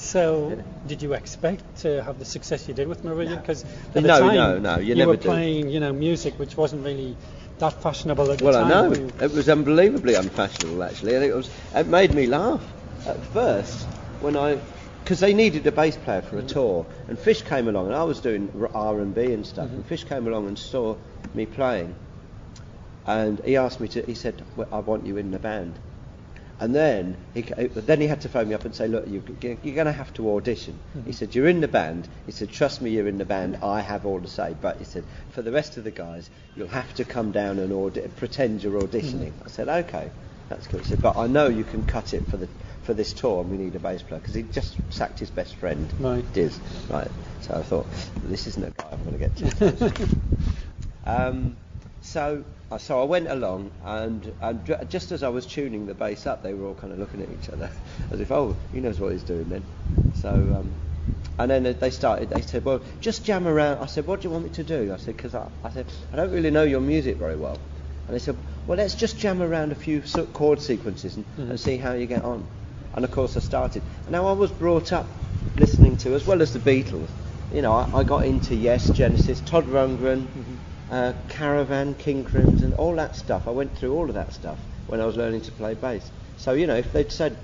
So, did you expect to have the success you did with Marillion? Because No, at the time, you you never were do. playing, music which wasn't really that fashionable at the Well, time. I know. It was unbelievably unfashionable, actually, and it made me laugh at first because they needed a bass player for a tour, and Fish came along, and I was doing R&B and stuff, and Fish came along and saw me playing, and he asked me he said, well, I want you in the band. And then he had to phone me up and say, look, you're going to have to audition. He said, you're in the band. He said, trust me, you're in the band. I have all to say. But he said, for the rest of the guys, you'll have to come down and pretend you're auditioning. I said, okay, that's cool. He said, but I know you can cut it for this tour, and we need a bass player, because he just sacked his best friend, Diz. Right. So I thought, this isn't a guy I'm going to get to. So I went along, and just as I was tuning the bass up, they were all kind of looking at each other as if, oh, he knows what he's doing then. So, and then they said, well, just jam around. I said, what do you want me to do? I said, because I don't really know your music very well. And they said, well, let's just jam around a few chord sequences and see how you get on. And of course I started. Now I was brought up listening to, as well as the Beatles, I got into Yes, Genesis, Todd Rundgren, Caravan, King Crimson, all that stuff. I went through all of that stuff when I was learning to play bass. So, if they'd said,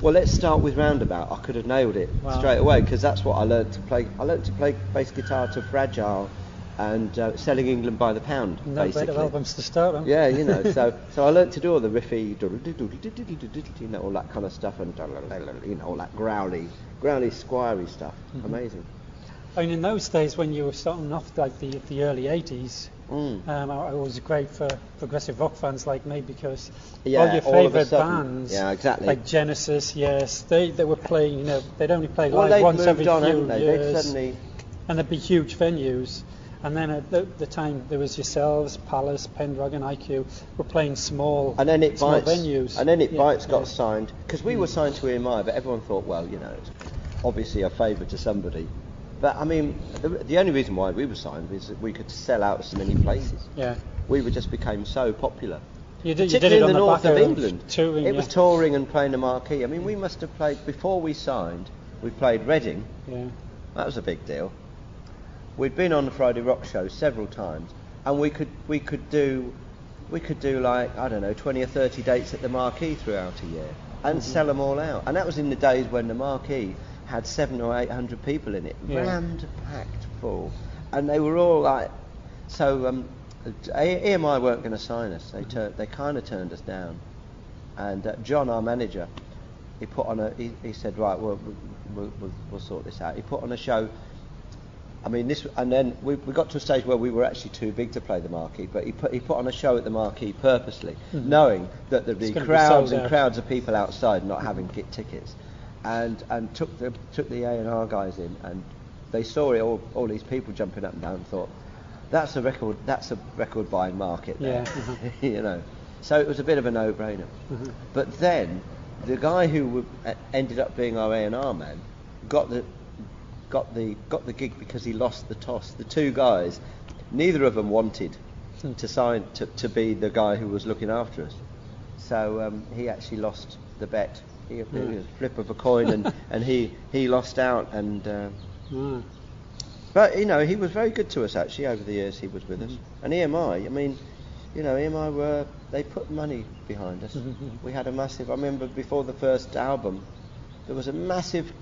well, let's start with Roundabout, I could have nailed it straight away, because that's what I learned to play. I learned to play bass guitar to Fragile and Selling England by the Pound, basically. Better albums to start on. Yeah, so I learnt to do all the riffy, all that kind of stuff, and all that growly, squirey stuff. Amazing. I mean, in those days when you were starting off, like the early 80s, it was great for progressive rock fans like me, because all your favourite bands, like Genesis, Yes, they were playing, they'd only play live once every few years, and there'd be huge venues. And then at the time there was yourselves, Palace, Pendragon, IQ, were playing small venues. And then Bites got signed, because we were signed to EMI, but everyone thought, well, it's obviously a favour to somebody. But I mean, the only reason why we were signed was that we could sell out so many places. Yeah. We just became so popular. You did Particularly it on in the north of England. Touring, it was touring and playing the marquee. I mean, we must have played, before we signed, we played Reading. Yeah. That was a big deal. We'd been on the Friday Rock Show several times, and we could do like, I don't know, 20 or 30 dates at the marquee throughout a year, and sell them all out. And that was in the days when the marquee had 700 or 800 people in it, rammed, packed full, and they were all like, so EMI weren't going to sign us. They kind of turned us down, and John, our manager, he put on he said, right, we'll sort this out. He put on a show. I mean, and then we got to a stage where we were actually too big to play the marquee, but he put on a show at the marquee purposely, knowing that there'd be crowds and crowds of people outside not having tickets, and took the A&R guys in, and they saw it, all these people jumping up and down, and thought, that's a record buying market there. So it was a bit of a no-brainer. But then the guy who ended up being our A&R man got the gig because he lost the toss. The two guys, neither of them wanted to sign to be the guy who was looking after us. So he actually lost the bet. It was a flip of a coin, and he lost out. And but he was very good to us actually over the years he was with us. And EMI, I mean, EMI they put money behind us. We had a massive. I remember before the first album, there was a massive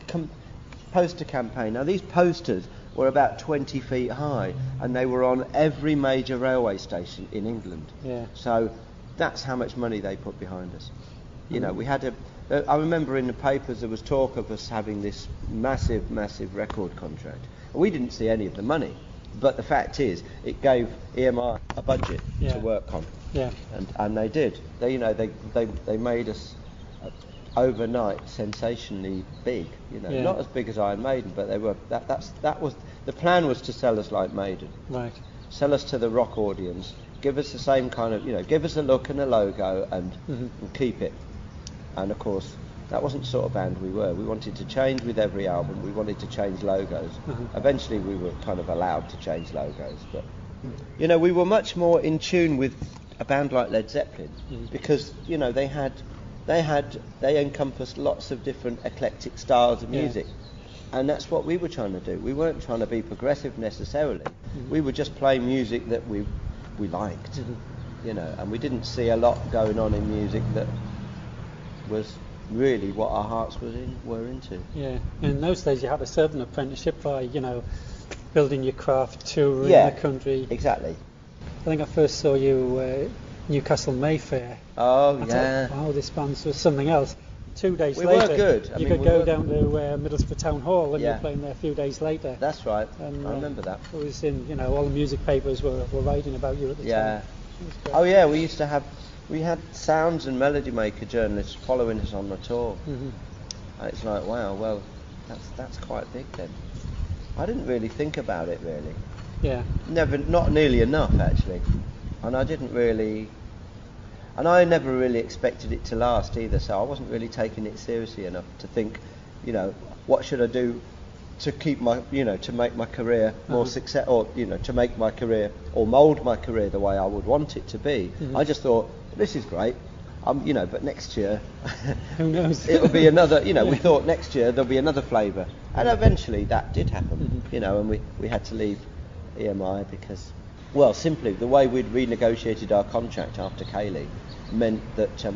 poster campaign. Now these posters were about 20 feet high, and they were on every major railway station in England. So that's how much money they put behind us. We had I remember in the papers there was talk of us having this massive record contract. We didn't see any of the money, but the fact is it gave EMI a budget to work on. And they did. They made us overnight sensationally big, not as big as Iron Maiden, but they were. That was the plan, was to sell us like Maiden, right? Sell us to the rock audience, give us the same kind of, give us a look and a logo, and keep it. And of course, that wasn't the sort of band we were. We wanted to change with every album. We wanted to change logos. Eventually, we were kind of allowed to change logos, but we were much more in tune with a band like Led Zeppelin, because they had they encompassed lots of different eclectic styles of music, and that's what we were trying to do. We weren't trying to be progressive necessarily. We were just playing music that we liked, you know, and we didn't see a lot going on in music that was really what our hearts were into. Yeah, in those days you had to serve an apprenticeship by, you know, building your craft, touring the country. Exactly. I think I first saw you Newcastle Mayfair. Oh, I thought, wow, this band was something else. 2 days later, were good. You could go down to Middlesbrough Town Hall and you were playing there a few days later. That's right. And, I remember that. It was in, you know, all the music papers were writing about you at the time. Oh yeah, we had sounds and melody maker journalists following us on the tour. And it's like, wow, well, that's quite big then. I didn't really think about it really. Yeah. Not nearly enough actually. And I never really expected it to last either, so I wasn't really taking it seriously enough to think, you know, what should I do to keep my, you know, to make my career more success, or, you know, to make my career or mould my career the way I would want it to be. I just thought, this is great, you know, but next year, who knows? It'll be another, you know, we thought next year there'll be another flavour, and eventually that did happen, you know, and we had to leave EMI because, well, simply the way we'd renegotiated our contract after Kaylee meant that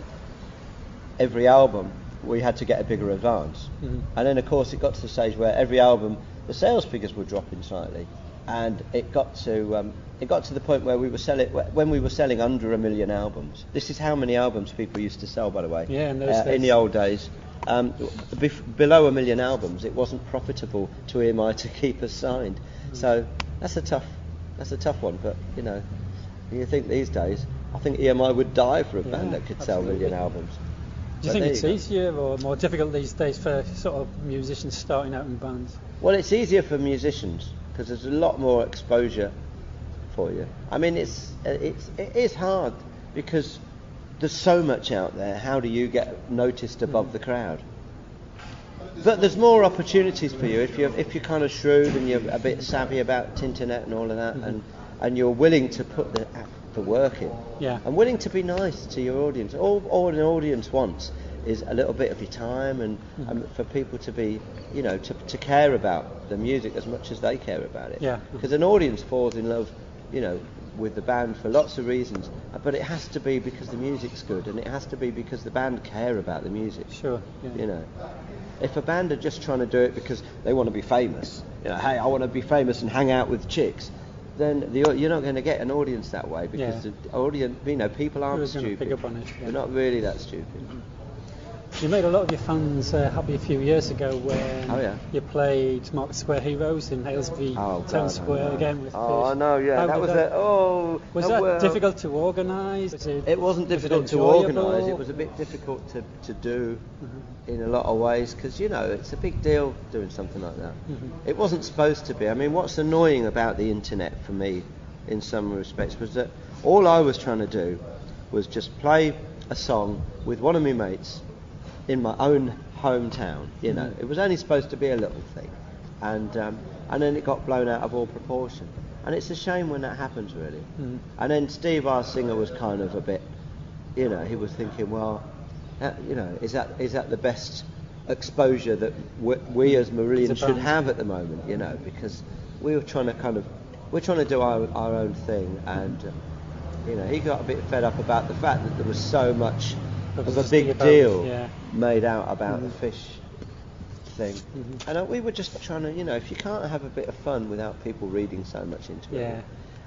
every album we had to get a bigger advance, and then of course it got to the stage where every album the sales figures were dropping slightly, and it got to the point where we were selling under 1 million albums. This is how many albums people used to sell, by the way. Yeah, in those days. In the old days. Below 1 million albums, it wasn't profitable to EMI to keep us signed. So that's a tough one. But you know, you think these days, I think EMI would die for a band that could sell 1 million albums. Do you think it's easier or more difficult these days for sort of musicians starting out in bands? Well, it's easier for musicians because there's a lot more exposure for you. I mean, it is hard because there's so much out there. How do you get noticed above the crowd? But there's more opportunities for you if you're kind of shrewd and you're a bit savvy about Tinternet and all of that, and you're willing to put the work in, and willing to be nice to your audience. All an audience wants is a little bit of your time, and for people to be, you know, to care about the music as much as they care about it. Because an audience falls in love, you know, with the band for lots of reasons, but it has to be because the music's good, and it has to be because the band care about the music. Sure. Yeah. You know, if a band are just trying to do it because they want to be famous, you know, hey, I want to be famous and hang out with chicks, then you're not going to get an audience that way, because the audience, you know, people aren't stupid. Pick up on it, They're not really that stupid. You made a lot of your fans happy a few years ago when you played Market Square Heroes in Aylesbury Town Square again with Fish. I know, yeah. Was that difficult to organise? It wasn't difficult to organise. It was a bit difficult to do in a lot of ways, because, you know, it's a big deal doing something like that. It wasn't supposed to be. I mean, what's annoying about the internet for me in some respects was that all I was trying to do was just play a song with one of my mates in my own hometown, you know. It was only supposed to be a little thing, and then it got blown out of all proportion, and it's a shame when that happens, really. And then Steve, our singer, was kind of a bit, you know, he was thinking, well, you know, is that the best exposure that we as Marillion should have at the moment, you know, because we're trying to do our own thing, and you know, he got a bit fed up about the fact that there was so much of a big deal made out about the Fish thing, and we were just trying to, you know, if you can't have a bit of fun without people reading so much into it,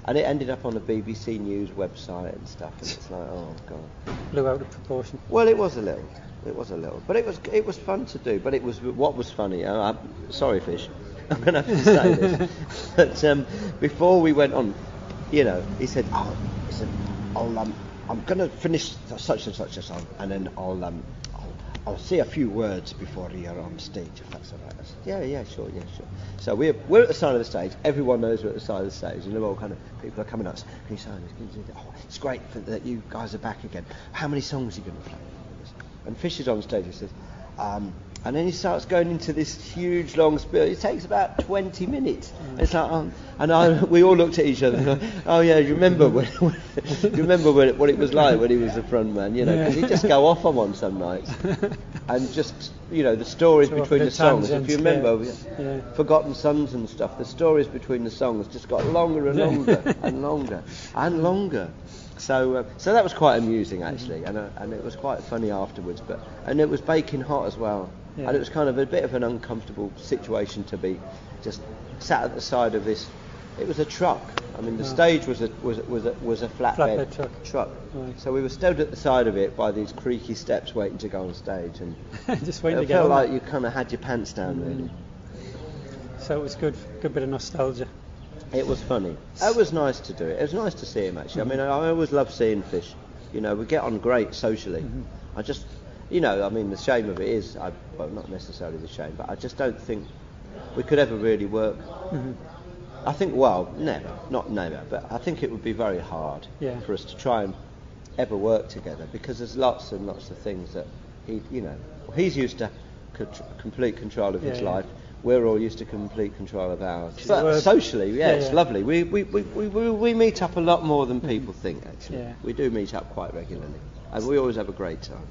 and it ended up on the BBC News website and stuff, and it's like, oh god, blew out of proportion. Well, it was a little, but it was fun to do. But it was, what was funny, sorry Fish, I'm gonna have to say this, but before we went on, you know, he said, I'm going to finish such and such a song, and then I'll say a few words before you're on stage, if that's all right. I said, yeah, sure. So we're at the side of the stage. Everyone knows we're at the side of the stage, and they're all kind of, people are coming up. Can you sign this? Can you do that? Oh, it's great that you guys are back again. How many songs are you going to play? And Fish is on stage. He says, And then he starts going into this huge long spiel. It takes about 20 minutes. It's like, we all looked at each other and go, oh yeah, you remember what it was like when he was the front man, because he'd just go off on one some nights. And just, the stories between the songs, if you remember, Forgotten Sons and stuff, the stories between the songs just got longer and longer and longer and longer. So that was quite amusing actually, and it was quite funny afterwards. And it was baking hot as well. Yeah. And it was kind of a bit of an uncomfortable situation to be just sat at the side of this. It was a truck. I mean, the stage was a flatbed truck. Right. So we were stood at the side of it by these creaky steps, waiting to go on stage, and just waiting to get on. It felt like you kind of had your pants down, really. So it was good bit of nostalgia. It was funny. It was nice to do it. It was nice to see him actually. I mean, I always love seeing Fish. We get on great socially. I just. The shame of it is, well, not necessarily the shame, but I just don't think we could ever really work. I think, not never, but I think it would be very hard for us to try and ever work together, because there's lots and lots of things that he's used to complete control of his life. We're all used to complete control of ours. But socially, it's lovely. We meet up a lot more than people think, actually. Yeah. We do meet up quite regularly, and we always have a great time.